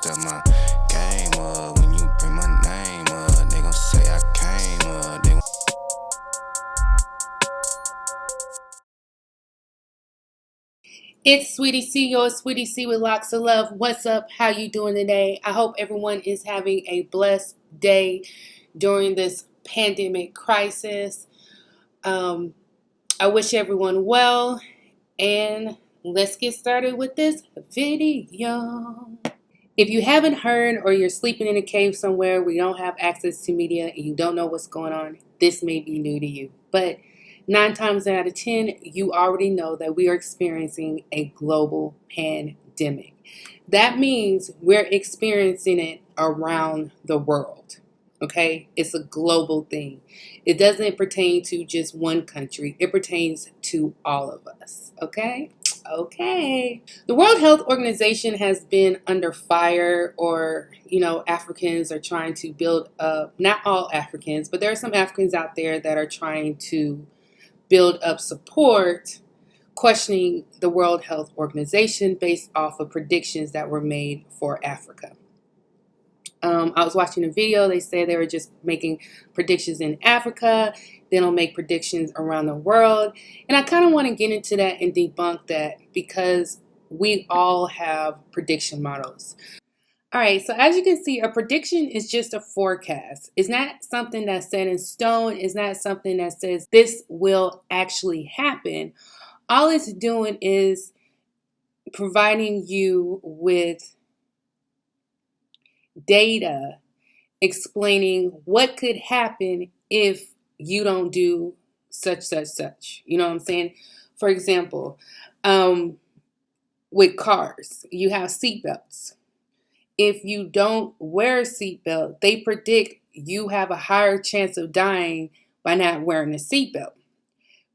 step my game up. When you bring my name up, they gon' say I came up. It's SweetieC, your SweetieC with lots of love. What's up? How you doing today? I hope everyone is having a blessed day during this pandemic crisis. I wish everyone well, and let's get started with this video. If you haven't heard or you're sleeping in a cave somewhere where you don't have access to media and you don't know what's going on, this may be new to you. But 9 times out of 10, you already know that we are experiencing a global pandemic. That means we're experiencing it around the world. Okay? It's a global thing. It doesn't pertain to just one country. It pertains to all of us. Okay? Okay. The World Health Organization has been under fire, or, Africans are trying to build up, not all Africans, but there are some Africans out there that are trying to build up support, questioning the World Health Organization based off of predictions that were made for Africa. I was watching a video. They said they were just making predictions in Africa. Then they'll make predictions around the world. And I kind of want to get into that and debunk that because we all have prediction models. All right, so as you can see, a prediction is just a forecast. It's not something that's set in stone. It's not something that says this will actually happen. All it's doing is providing you with data explaining what could happen if you don't do such. You know what I'm saying? For example, with cars, you have seatbelts. If you don't wear a seatbelt, they predict you have a higher chance of dying by not wearing a seatbelt.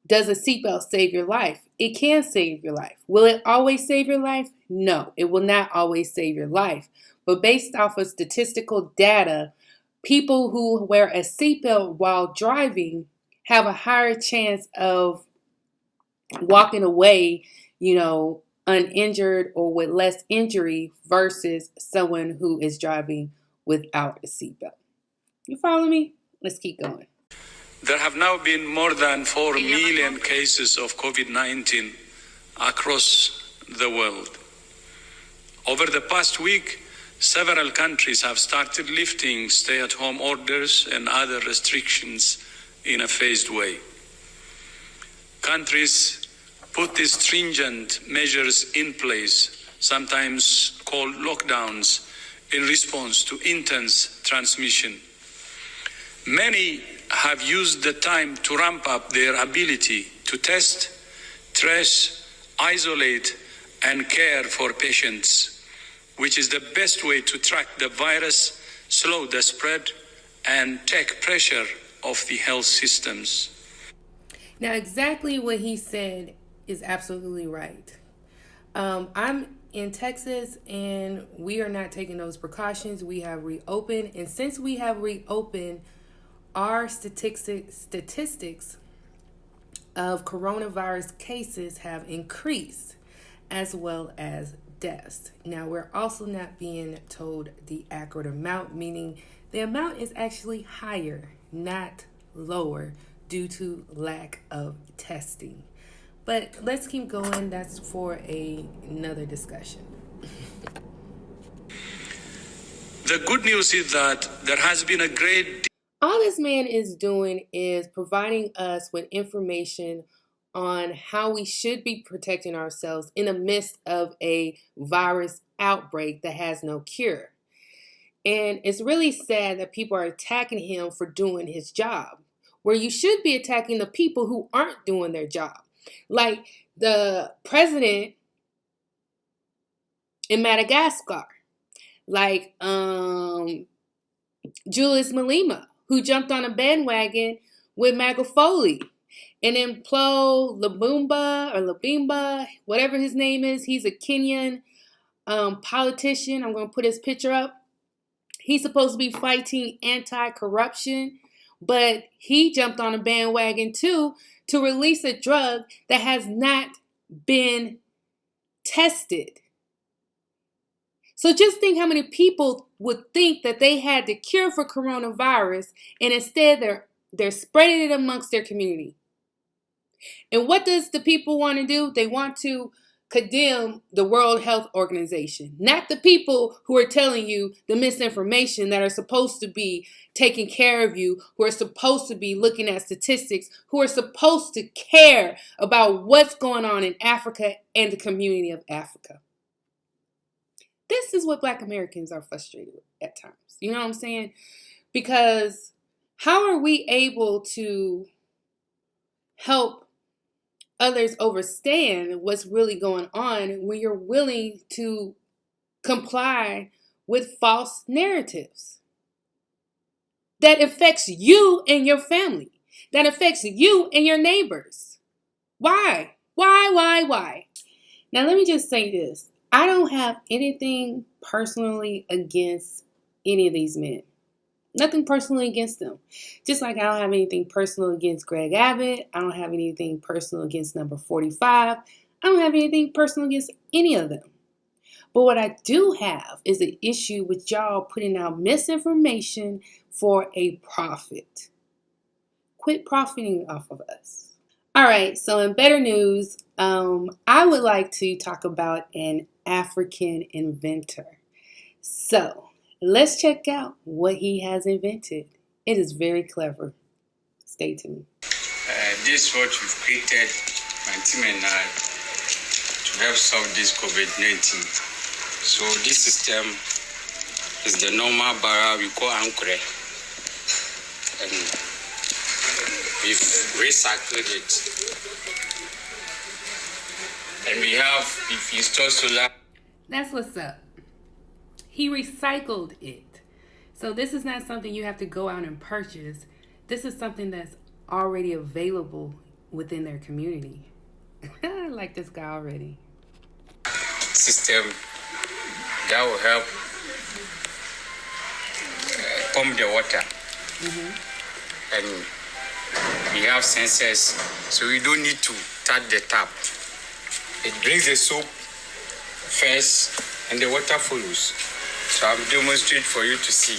Does a seatbelt save your life? It can save your life. Will it always save your life? No, it will not always save your life. But based off of statistical data, people who wear a seatbelt while driving have a higher chance of walking away, uninjured or with less injury versus someone who is driving without a seatbelt. You follow me? Let's keep going. There have now been more than 4 million cases of COVID-19 across the world. Over the past week, several countries have started lifting stay-at-home orders and other restrictions in a phased way. Countries put these stringent measures in place, sometimes called lockdowns, in response to intense transmission. Many have used the time to ramp up their ability to test, trace, isolate, and care for patients, which is the best way to track the virus, slow the spread, and take pressure off the health systems. Now, exactly what he said is absolutely right. I'm in Texas and we are not taking those precautions. We have reopened, and since we have reopened, our statistics of coronavirus cases have increased, as well as deaths. Now, we're also not being told the accurate amount, meaning the amount is actually higher, not lower, due to lack of testing. But let's keep going. That's for another discussion. The good news is that there has been a great All this man is doing is providing us with information on how we should be protecting ourselves in the midst of a virus outbreak that has no cure. And it's really sad that people are attacking him for doing his job, where you should be attacking the people who aren't doing their job. Like the president in Madagascar, like Julius Malema, who jumped on a bandwagon with Magufuli. And then Plo Labimba, whatever his name is, he's a Kenyan politician. I'm going to put his picture up. He's supposed to be fighting anti-corruption, but he jumped on a bandwagon too to release a drug that has not been tested. So just think how many people would think that they had the cure for coronavirus, and instead they're spreading it amongst their community. And what does the people want to do? They want to condemn the World Health Organization, not the people who are telling you the misinformation, that are supposed to be taking care of you, who are supposed to be looking at statistics, who are supposed to care about what's going on in Africa and the community of Africa. This is what Black Americans are frustrated with at times. You know what I'm saying? Because how are we able to help others understand what's really going on when you're willing to comply with false narratives that affects you and your family, that affects you and your neighbors? Why? Why? Now, let me just say this. I don't have anything personally against any of these men. Nothing personally against them. Just like I don't have anything personal against Greg Abbott. I don't have anything personal against number 45. I don't have anything personal against any of them. But what I do have is an issue with y'all putting out misinformation for a profit. Quit profiting off of us. All right, so in better news, I would like to talk about an African inventor. So let's check out what he has invented. It is very clever. Stay tuned. This is what we've created, my team and I, to help solve this COVID-19. So this system is the normal barrel we call Ankure. And we've recycled it. And we've installed solar. That's what's up. He recycled it. So this is not something you have to go out and purchase. This is something that's already available within their community. I like this guy already. System that will help pump the water. And we have sensors, so we don't need to touch the tap. It brings the soap first and the water follows. So I'll demonstrate for you to see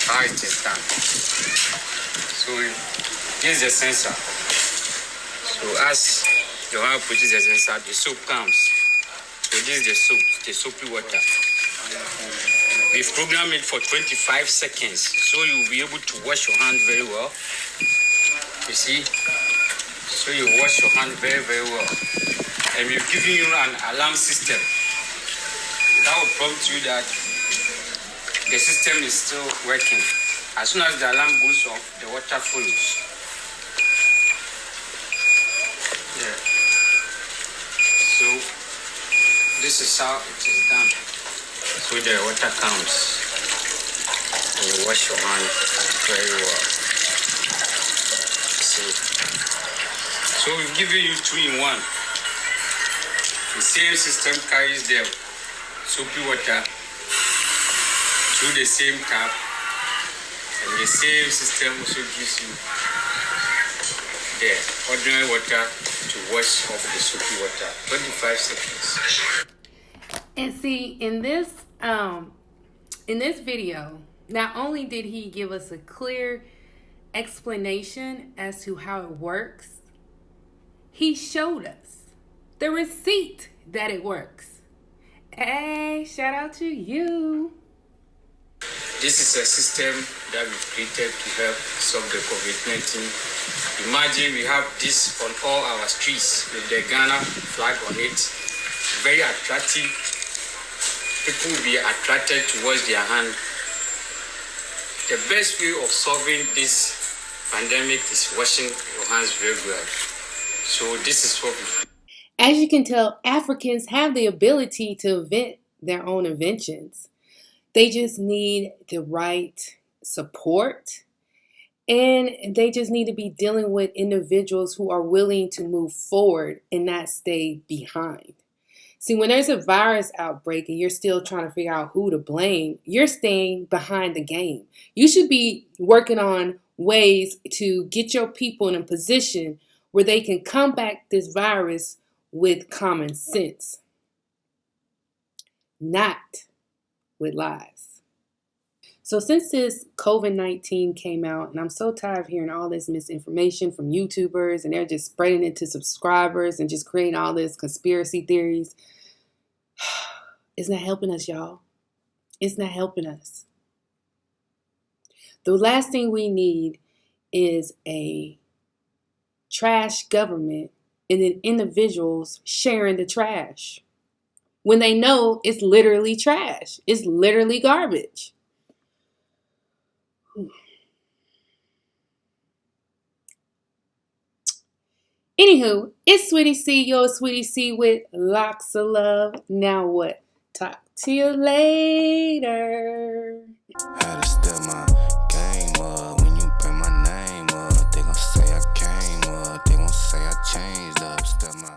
how it is done. So this is the sensor. So as the one pushes the sensor, the soap comes. So this is the soap, the soapy water. We've programmed it for 25 seconds, so you'll be able to wash your hand very well. You see? So you wash your hand very, very well. And we've given you an alarm system. That will prompt you that the system is still working. As soon as the alarm goes off, the water follows. Yeah. So this is how it is done. So the water comes. And you wash your hand very well. See. So we've given you 2-in-1. The same system carries the soapy water through the same tap, and the same system also gives you the ordinary water to wash off the soapy water. 25 seconds. And see, in this video, not only did he give us a clear explanation as to how it works, he showed us the receipt that it works. Hey, shout out to you. This is a system that we created to help solve the COVID-19. Imagine we have this on all our streets with the Ghana flag on it. Very attractive. People will be attracted towards their hand. The best way of solving this pandemic is washing your hands very well. So this is what we. As you can tell, Africans have the ability to invent their own inventions. They just need the right support, and they just need to be dealing with individuals who are willing to move forward and not stay behind. See, when there's a virus outbreak and you're still trying to figure out who to blame, you're staying behind the game. You should be working on ways to get your people in a position where they can combat this virus with common sense, not with lies. So since this COVID-19 came out, and I'm so tired of hearing all this misinformation from YouTubers, and they're just spreading it to subscribers and just creating all this conspiracy theories, it's not helping us, y'all. It's not helping us. The last thing we need is a trash government and then individuals sharing the trash when they know it's literally trash. It's literally garbage. Anywho, it's SweetieC, your SweetieC with lots of love. Now what? Talk to you later. Had to step my game up when you bring my name up. They gon' say I came up. They gon' say I changed up. Step my